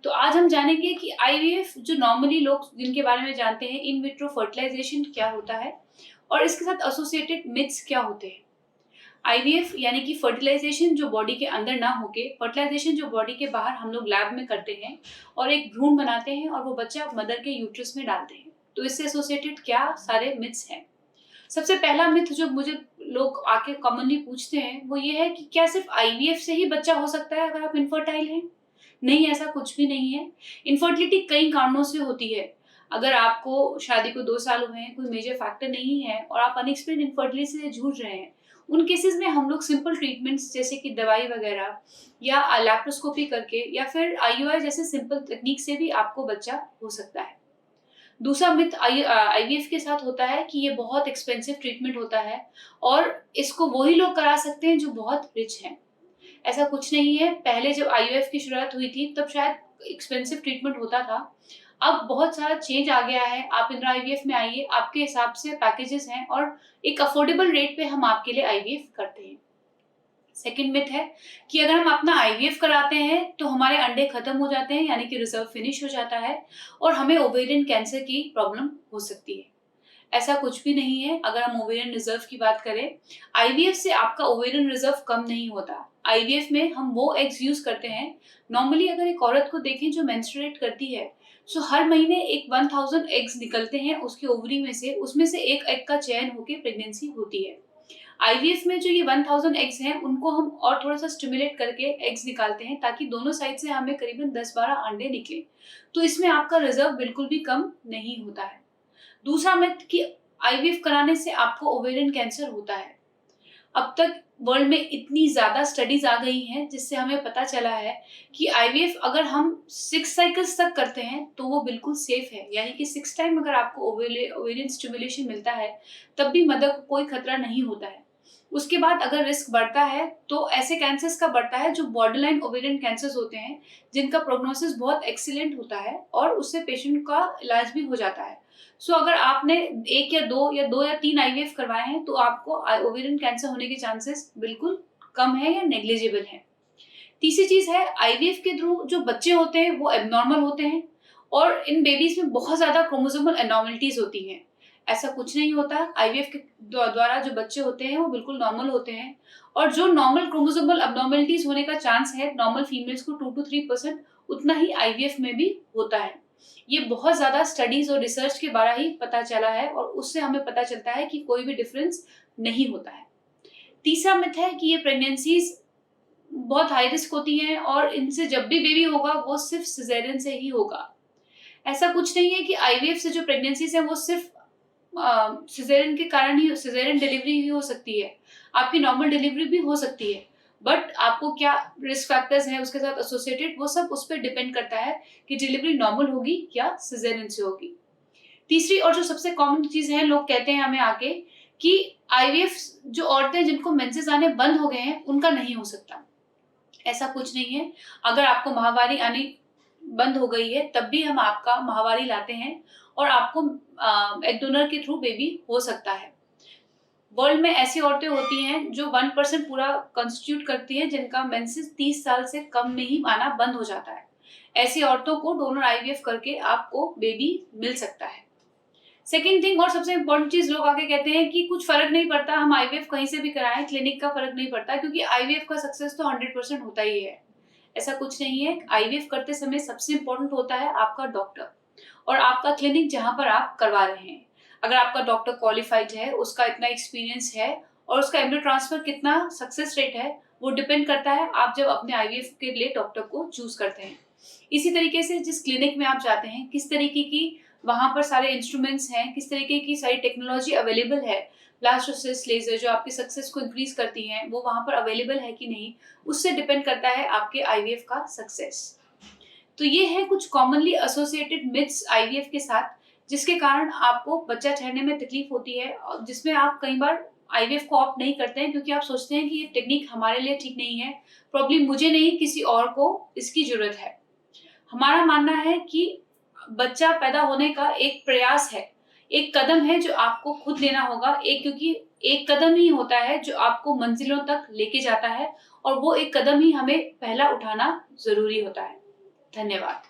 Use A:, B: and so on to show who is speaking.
A: तो आज हम जानेंगे कि आईवीएफ जो नॉर्मली लोग जिनके बारे में जानते हैं, इन विट्रो फर्टिलाइजेशन क्या होता है और इसके साथ एसोसिएटेड मिथ्स क्या होते हैं। आईवीएफ यानी कि फर्टिलाइजेशन जो बॉडी के अंदर ना होके फर्टिलाइजेशन जो बॉडी के बाहर हम लोग लैब में करते हैं और एक भ्रूण बनाते हैं और वो बच्चा मदर के यूट्रस में डालते हैं। तो इससे एसोसिएटेड क्या सारे मिथ्स हैं। सबसे पहला मिथ जो मुझे लोग आके कॉमनली पूछते हैं वो ये है कि क्या सिर्फ आईवीएफ से ही बच्चा हो सकता है अगर आप इनफर्टाइल हैं। नहीं, ऐसा कुछ भी नहीं है। इनफर्टिलिटी कई कारणों से होती है। अगर आपको शादी को 2 साल हुए हैं, कोई मेजर फैक्टर नहीं है और आप अनएक्सप्लेन्ड इनफर्टिलिटी से जूझ रहे हैं, उन केसेस में हम लोग सिंपल ट्रीटमेंट्स जैसे कि दवाई वगैरह या लैप्रोस्कोपी करके या फिर आईयूआई जैसे सिंपल तकनीक से भी आपको बच्चा हो सकता है। दूसरा मिथ आईवीएफ के साथ होता है कि ये बहुत एक्सपेंसिव ट्रीटमेंट होता है और इसको वही लोग करा सकते हैं जो बहुत रिच हैं। ऐसा कुछ नहीं है। पहले जब आईवीएफ की शुरुआत हुई थी तब शायद एक्सपेंसिव ट्रीटमेंट होता था। अब बहुत सारा चेंज आ गया है। आप इंदिरा आईवीएफ में आइए, आपके हिसाब से पैकेजेस हैं और एक अफोर्डेबल रेट पे हम आपके लिए आईवीएफ करते हैं। सेकंड मिथ है कि अगर हम अपना आईवीएफ कराते हैं तो हमारे अंडे खत्म हो जाते हैं, यानी कि रिजर्व फिनिश हो जाता है और हमें ओवेरियन कैंसर की प्रॉब्लम हो सकती है। ऐसा कुछ भी नहीं है। अगर हम ओवेरियन रिजर्व की बात करें, आईवीएफ से आपका ओवेरियन रिजर्व कम नहीं होता। आईवीएफ में हम वो एग्स यूज करते हैं। नॉर्मली अगर एक औरत को देखें जो मेंस्ट्रुएट करती है, सो हर महीने एक 1000 एग्स निकलते हैं उसके ओवरी में से, उसमें से एक एग का चयन होकर प्रेगनेंसी होती है। आईवीएफ में जो ये 1000 एग्स हैं उनको हम और थोड़ा सा स्टिमुलेट करके एग्स निकालते हैं ताकि दोनों साइड से हमें करीबन 10-12 अंडे निकले। तो इसमें आपका रिजर्व बिल्कुल भी कम नहीं होता है। दूसरा मिथ कि आईवीएफ कराने से आपको ओवेरियन कैंसर होता है। अब तक वर्ल्ड में इतनी ज्यादा स्टडीज आ गई हैं जिससे हमें पता चला है कि आईवीएफ अगर हम 6 साइकिल्स तक करते हैं तो वो बिल्कुल सेफ है, यानी कि 6 टाइम अगर आपको ओवेरियन स्टिमुलेशन मिलता है तब भी मदर को कोई खतरा नहीं होता है। उसके बाद अगर रिस्क बढ़ता है तो ऐसे कैंसर्स का बढ़ता है जो बॉर्डरलाइन ओवेरियन कैंसर्स होते हैं, जिनका प्रोग्नोसिस बहुत एक्सीलेंट होता है और उससे पेशेंट का इलाज भी हो जाता है। सो अगर आपने 1 या 2 या 3 आईवीएफ करवाए हैं तो आपको ओवेरियन कैंसर होने के चांसेस बिल्कुल कम है या नेग्लिजिबल है। तीसरी चीज है, आईवीएफ के थ्रू जो बच्चे होते हैं वो एबनॉर्मल होते हैं और इन बेबीज में बहुत ज्यादा क्रोमोसोमल एनॉर्मलिटीज होती हैं। ऐसा कुछ नहीं होता। आईवीएफ के द्वारा जो बच्चे होते हैं वो बिल्कुल नॉर्मल होते हैं और जो नॉर्मल क्रोमोसोमल एबनॉर्मलिटीज होने का चांस है नॉर्मल फीमेल्स को 2 to 3% उतना ही आईवीएफ में भी होता है। ये बहुत ज्यादा स्टडीज और रिसर्च के द्वारा ही पता चला है और उससे हमें पता चलता है कि कोई भी डिफरेंस नहीं होता है। तीसरा मिथ है कि ये प्रेगनेंसीज बहुत हाई रिस्क होती हैं और इनसे जब भी बेबी होगा वो सिर्फ सिजेरियन से ही होगा। ऐसा कुछ नहीं है कि आईवीएफ से जो प्रेगनेंसीज है वो सिर्फ सिजेरियन के कारण ही, सिजेरियन डिलीवरी ही हो सकती है। आपकी नॉर्मल डिलीवरी भी हो सकती है, बट आपको क्या रिस्क फैक्टर्स हैं उसके साथ एसोसिएटेड वो सब उस पर डिपेंड करता है कि डिलीवरी नॉर्मल होगी या सिजेरियन से होगी। तीसरी और जो सबसे कॉमन चीज है, लोग कहते हैं हमें आके कि आईवीएफ जो औरतें जिनको मेंसेस आने बंद हो गए हैं उनका नहीं हो सकता। ऐसा कुछ नहीं है। अगर आपको माहवारी आनी बंद हो गई है तब भी हम आपका माहवारी लाते हैं और आपको एग डोनर के थ्रू बेबी हो सकता है। वर्ल्ड में ऐसी औरतें होती हैं जो 1% पूरा कंस्टिट्यूट करती है जिनका मेंसेस 30 साल से कम में ही आना बंद हो जाता है। ऐसी औरतों को डोनर आईवीएफ करके आपको बेबी मिल सकता है। सेकेंड थिंग और सबसे इम्पोर्टेंट चीज, लोग आके कहते हैं कि कुछ फर्क नहीं पड़ता, हम आईवीएफ कहीं से भी कराएं, क्लिनिक का फर्क नहीं पड़ता क्योंकि आईवीएफ का सक्सेस तो 100% होता ही है। ऐसा कुछ नहीं है। आईवीएफ करते समय सबसे इम्पोर्टेंट होता है आपका डॉक्टर और आपका क्लिनिक जहां पर आप करवा रहे हैं। अगर आपका डॉक्टर क्वालिफाइड है, उसका इतना एक्सपीरियंस है और उसका एम्ब्रियो ट्रांसफर कितना सक्सेस रेट है, वो डिपेंड करता है आप जब अपने आईवीएफ के लिए डॉक्टर को चूज करते हैं। इसी तरीके से जिस क्लिनिक में आप जाते हैं, किस तरीके की वहां पर सारे इंस्ट्रूमेंट्स हैं, किस तरीके की सारी टेक्नोलॉजी अवेलेबल है, ब्लास्टोसिस्ट लेजर जो आपकी सक्सेस को इंक्रीज करती हैं वो वहां पर अवेलेबल है कि नहीं, उससे डिपेंड करता है आपके आईवीएफ का सक्सेस। तो ये है कुछ कॉमनली एसोसिएटेड मिथ्स आईवीएफ के साथ जिसके कारण आपको बच्चा ठहरने में तकलीफ होती है और जिसमें आप कई बार आईवीएफ को ऑप्ट नहीं करते हैं क्योंकि आप सोचते हैं कि ये टेक्निक हमारे लिए ठीक नहीं है, प्रॉब्लम मुझे नहीं किसी और को इसकी जरूरत है। हमारा मानना है कि बच्चा पैदा होने का एक प्रयास है, एक कदम है जो आपको खुद लेना होगा, क्योंकि एक कदम ही होता है जो आपको मंजिलों तक लेके जाता है और वो एक कदम ही हमें पहला उठाना जरूरी होता है। धन्यवाद।